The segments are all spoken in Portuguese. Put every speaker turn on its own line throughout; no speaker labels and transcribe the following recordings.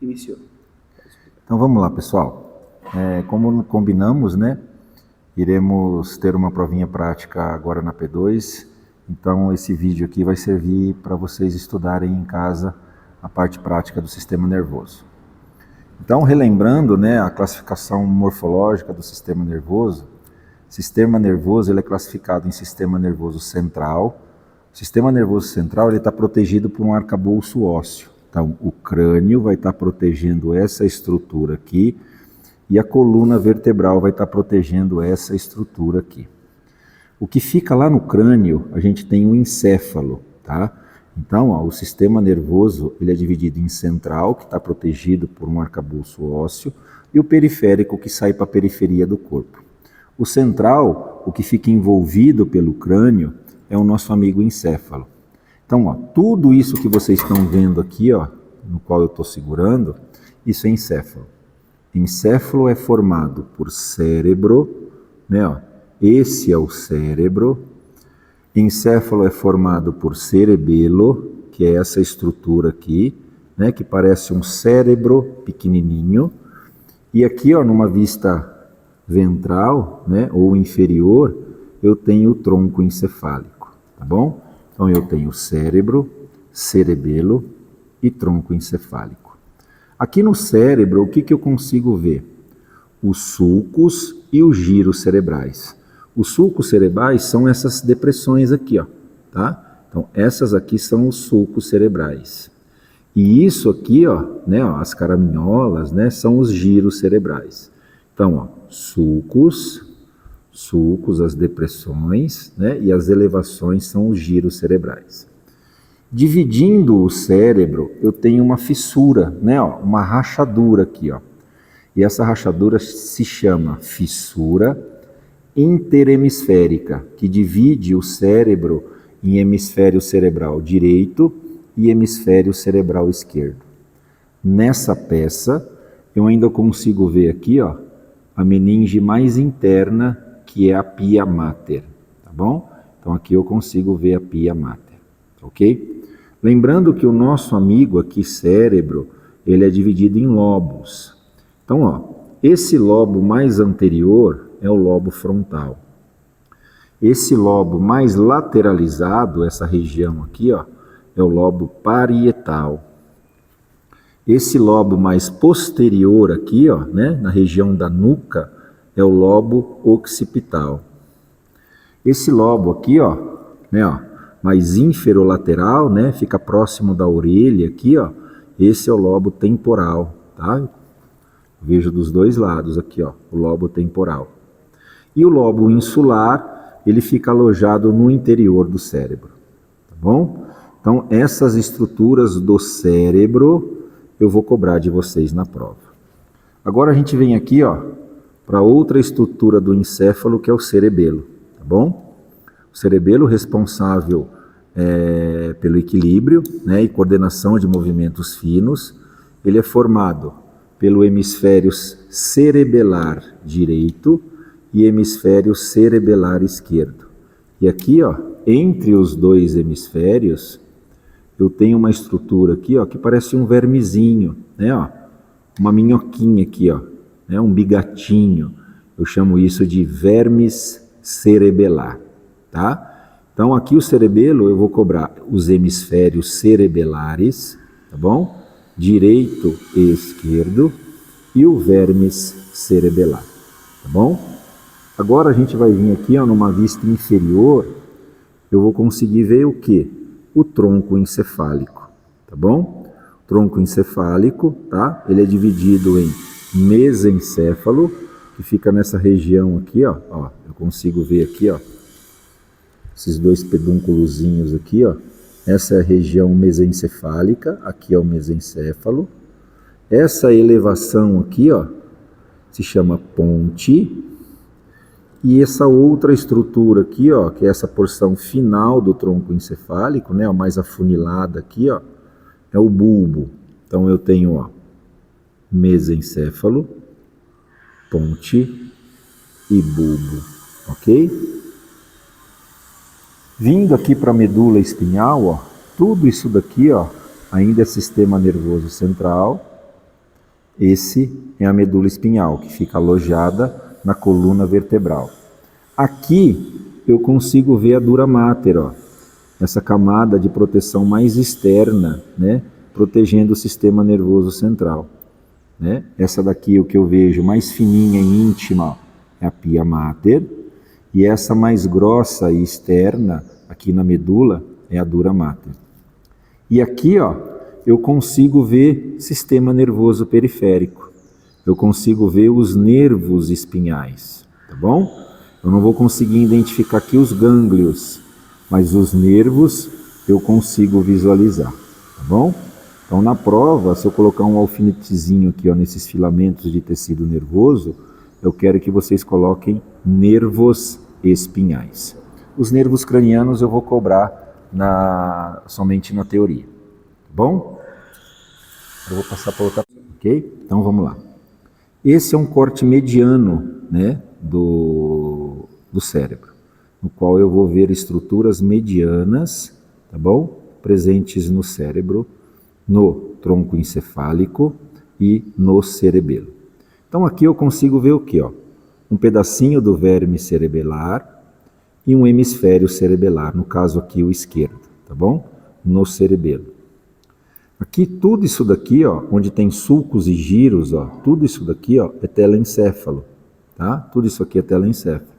Iniciou.
Então vamos lá, pessoal. Como combinamos, né? Iremos ter uma provinha prática agora na P2. Então esse vídeo aqui vai servir para vocês estudarem em casa a parte prática do sistema nervoso. Então, relembrando, né, a classificação morfológica do sistema nervoso, ele é classificado em sistema nervoso central. O sistema nervoso central está protegido por um arcabouço ósseo. Então, o crânio vai estar protegendo essa estrutura aqui e a coluna vertebral vai estar protegendo essa estrutura aqui. O que fica lá no crânio, a gente tem o encéfalo, tá? Então, o sistema nervoso ele é dividido em central, que está protegido por um arcabouço ósseo, e o periférico, que sai para a periferia do corpo. O central, o que fica envolvido pelo crânio, é o nosso amigo encéfalo. Então, tudo isso que vocês estão vendo aqui, no qual eu estou segurando, isso é encéfalo. Encéfalo é formado por cérebro, né? Esse é o cérebro. Encéfalo é formado por cerebelo, que é essa estrutura aqui, né? Que parece um cérebro pequenininho. E aqui, numa vista ventral, né? Ou inferior, eu tenho o tronco encefálico, tá bom? Então eu tenho cérebro, cerebelo e tronco encefálico. Aqui no cérebro, o que eu consigo ver? Os sulcos e os giros cerebrais. Os sulcos cerebrais são essas depressões aqui, tá? Então essas aqui são os sulcos cerebrais. E isso aqui, né, as caraminholas, né, são os giros cerebrais. Então, sulcos, as depressões, né, e as elevações são os giros cerebrais. Dividindo o cérebro, eu tenho uma fissura, né, uma rachadura aqui, E essa rachadura se chama fissura interhemisférica, que divide o cérebro em hemisfério cerebral direito e hemisfério cerebral esquerdo. Nessa peça, eu ainda consigo ver aqui, a meninge mais interna, que é a pia mater, tá bom? Então aqui eu consigo ver a pia mater, ok? Lembrando que o nosso amigo aqui, cérebro, ele é dividido em lobos. Então, esse lobo mais anterior é o lobo frontal. Esse lobo mais lateralizado, essa região aqui, é o lobo parietal. Esse lobo mais posterior aqui, né, na região da nuca, é o lobo occipital. Esse lobo aqui, né, mais inferolateral, né, fica próximo da orelha aqui, esse é o lobo temporal, tá? Vejo dos dois lados aqui, o lobo temporal. E o lobo insular, ele fica alojado no interior do cérebro, tá bom? Então, essas estruturas do cérebro eu vou cobrar de vocês na prova. Agora a gente vem aqui, para outra estrutura do encéfalo, que é o cerebelo, tá bom? O cerebelo responsável pelo equilíbrio, né, e coordenação de movimentos finos. Ele é formado pelo hemisfério cerebelar direito e hemisfério cerebelar esquerdo. E aqui, entre os dois hemisférios, eu tenho uma estrutura aqui, que parece um vermezinho, né, uma minhoquinha aqui, né, um bigatinho. Eu chamo isso de vermes cerebelar, tá? Então aqui o cerebelo eu vou cobrar os hemisférios cerebelares, tá bom? Direito e esquerdo, e o vermes cerebelar, tá bom? Agora a gente vai vir aqui, numa vista inferior, eu vou conseguir ver o quê? O tronco encefálico, tá bom? O tronco encefálico, tá? Ele é dividido em mesencéfalo, que fica nessa região aqui, eu consigo ver aqui, esses dois pedúnculozinhos aqui, Essa é a região mesencefálica, aqui é o mesencéfalo. Essa elevação aqui, se chama ponte. E essa outra estrutura aqui, que é essa porção final do tronco encefálico, né, a mais afunilada aqui, é o bulbo. Então eu tenho, mesencéfalo, ponte e bulbo, ok? Vindo aqui para a medula espinhal, tudo isso daqui, ainda é sistema nervoso central. Esse é a medula espinhal, que fica alojada na coluna vertebral. Aqui eu consigo ver a dura mater, ó, essa camada de proteção mais externa, né, protegendo o sistema nervoso central. Né? Essa daqui, o que eu vejo mais fininha e íntima, é a pia mater, e essa mais grossa e externa, aqui na medula, é a dura mater. E aqui, ó, eu consigo ver sistema nervoso periférico. Eu consigo ver os nervos espinhais, tá bom? Eu não vou conseguir identificar aqui os gânglios, mas os nervos eu consigo visualizar, tá bom? Então na prova, se eu colocar um alfinetezinho aqui, ó, nesses filamentos de tecido nervoso, eu quero que vocês coloquem nervos espinhais. Os nervos cranianos eu vou cobrar somente na teoria, tá bom? Eu vou passar para outra, ok? Então vamos lá. Esse é um corte mediano, né, do cérebro, no qual eu vou ver estruturas medianas, tá bom? Presentes no cérebro, no tronco encefálico e no cerebelo. Então aqui eu consigo ver o que, ó? Um pedacinho do verme cerebelar e um hemisfério cerebelar, no caso aqui o esquerdo, tá bom? No cerebelo. Aqui tudo isso daqui, ó, onde tem sulcos e giros, ó, tudo isso daqui, ó, é telencéfalo, tá? Tudo isso aqui é telencéfalo.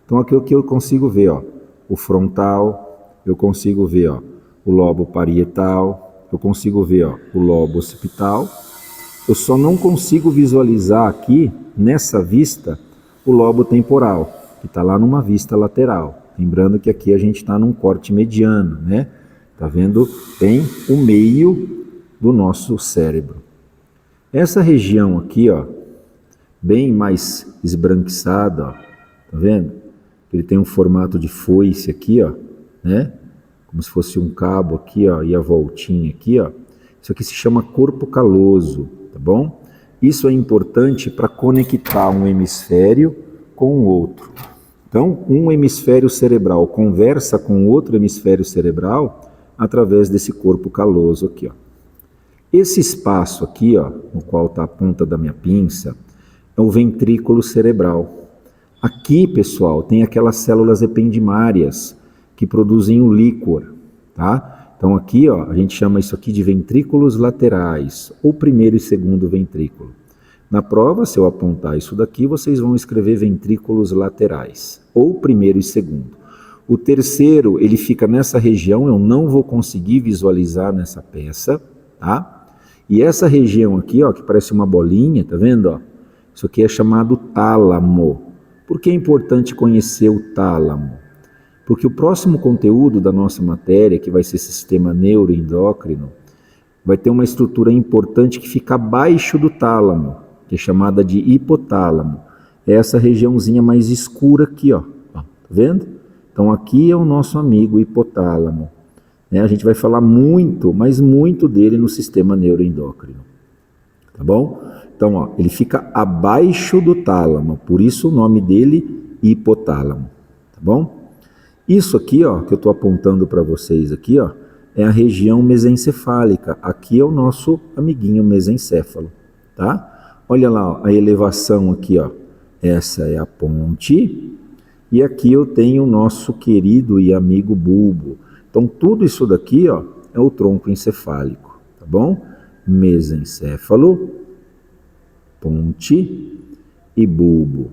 Então aqui o que eu consigo ver, ó, o frontal, eu consigo ver, ó, o lobo parietal, eu consigo ver, ó, o lobo occipital. Eu só não consigo visualizar aqui, nessa vista, o lobo temporal, que está lá numa vista lateral. Lembrando que aqui a gente está num corte mediano, né? Tá vendo? Tem o meio do nosso cérebro. Essa região aqui, ó, bem mais esbranquiçada, ó, tá vendo? Ele tem um formato de foice aqui, ó, né? Como se fosse um cabo aqui, ó, e a voltinha aqui, ó. Isso aqui se chama corpo caloso, tá bom? Isso é importante para conectar um hemisfério com o outro. Então, um hemisfério cerebral conversa com outro hemisfério cerebral através desse corpo caloso aqui, ó. Esse espaço aqui, ó, no qual está a ponta da minha pinça, é o ventrículo cerebral. Aqui, pessoal, tem aquelas células ependimárias que produzem o líquor, tá? Então aqui, ó, a gente chama isso aqui de ventrículos laterais, ou primeiro e segundo ventrículo. Na prova, se eu apontar isso daqui, vocês vão escrever ventrículos laterais, ou primeiro e segundo. O terceiro, ele fica nessa região, eu não vou conseguir visualizar nessa peça, tá? E essa região aqui, ó, que parece uma bolinha, tá vendo, ó? Isso aqui é chamado tálamo. Por que é importante conhecer o tálamo? Porque o próximo conteúdo da nossa matéria, que vai ser sistema neuroendócrino, vai ter uma estrutura importante que fica abaixo do tálamo, que é chamada de hipotálamo. É essa regiãozinha mais escura aqui, ó. Tá vendo? Então aqui é o nosso amigo hipotálamo. Né? A gente vai falar muito, mas muito dele no sistema neuroendócrino. Tá bom? Então, ó, ele fica abaixo do tálamo, por isso o nome dele, hipotálamo. Tá bom? Isso aqui, ó, que eu estou apontando para vocês aqui, ó, é a região mesencefálica. Aqui é o nosso amiguinho mesencéfalo, tá? Olha lá, ó, a elevação aqui, ó. Essa é a ponte. E aqui eu tenho o nosso querido e amigo bulbo. Então, tudo isso daqui, ó, é o tronco encefálico, tá bom? Mesencéfalo, ponte e bulbo.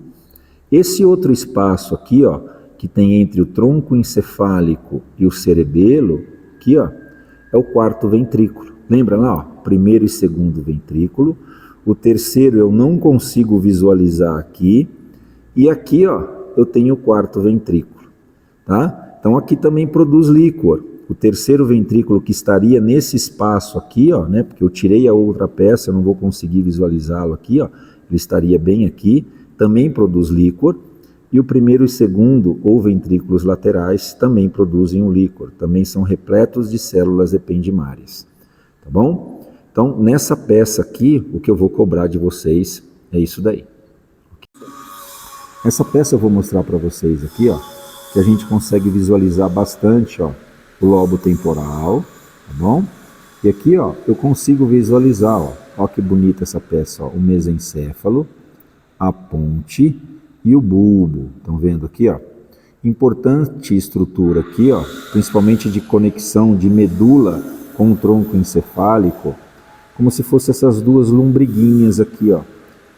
Esse outro espaço aqui, ó, que tem entre o tronco encefálico e o cerebelo, aqui, ó, é o quarto ventrículo. Lembra lá, ó, primeiro e segundo ventrículo. O terceiro eu não consigo visualizar aqui. E aqui, ó, eu tenho o quarto ventrículo, tá? Então aqui também produz líquor. O terceiro ventrículo que estaria nesse espaço aqui, ó, né? Porque eu tirei a outra peça, eu não vou conseguir visualizá-lo aqui, ó. Ele estaria bem aqui, também produz líquor. E o primeiro e segundo, ou ventrículos laterais, também produzem o líquor. Também são repletos de células ependimárias. Tá bom? Então, nessa peça aqui, o que eu vou cobrar de vocês é isso daí. Essa peça eu vou mostrar para vocês aqui, ó, que a gente consegue visualizar bastante, ó, o lobo temporal, tá bom? E aqui, ó, eu consigo visualizar, ó, Ó que bonita essa peça, ó. O mesencéfalo, a ponte e o bulbo. Estão vendo aqui, ó? Importante estrutura aqui, ó, principalmente de conexão de medula com o tronco encefálico, como se fossem essas duas lombriguinhas aqui, ó,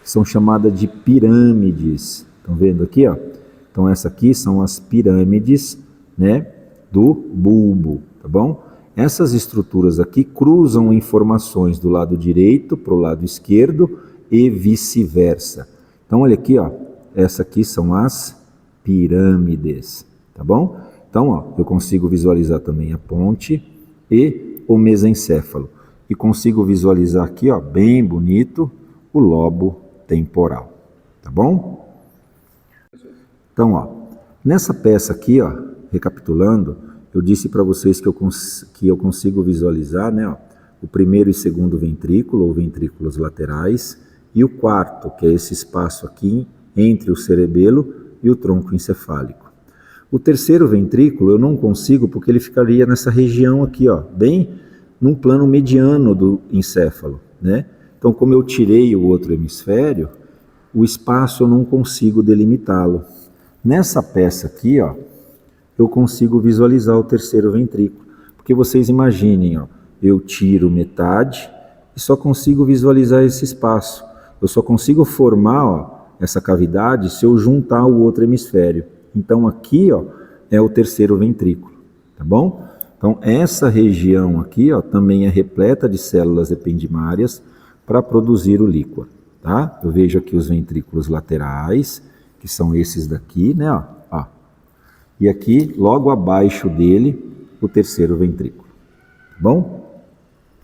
que são chamadas de pirâmides. Estão vendo aqui, ó? Então essa aqui são as pirâmides, né, do bulbo, tá bom? Essas estruturas aqui cruzam informações do lado direito para o lado esquerdo e vice-versa. Então olha aqui, ó, essa aqui são as pirâmides, tá bom? Então, ó, eu consigo visualizar também a ponte e o mesencéfalo. E consigo visualizar aqui, ó, bem bonito, o lobo temporal, tá bom? Então, ó, nessa peça aqui, ó, recapitulando, eu disse para vocês que eu consigo visualizar, né, ó, o primeiro e segundo ventrículo, ou ventrículos laterais, e o quarto, que é esse espaço aqui entre o cerebelo e o tronco encefálico. O terceiro ventrículo eu não consigo porque ele ficaria nessa região aqui, ó, bem num plano mediano do encéfalo, né? Então, como eu tirei o outro hemisfério, o espaço eu não consigo delimitá-lo. Nessa peça aqui, ó, eu consigo visualizar o terceiro ventrículo, porque vocês imaginem, ó, eu tiro metade e só consigo visualizar esse espaço. Eu só consigo formar, ó, essa cavidade se eu juntar o outro hemisfério. Então aqui, ó, é o terceiro ventrículo, tá bom? Então essa região aqui, ó, também é repleta de células ependimárias para produzir o líquor, tá? Eu vejo aqui os ventrículos laterais, que são esses daqui, né, ó. E aqui, logo abaixo dele, o terceiro ventrículo, tá bom?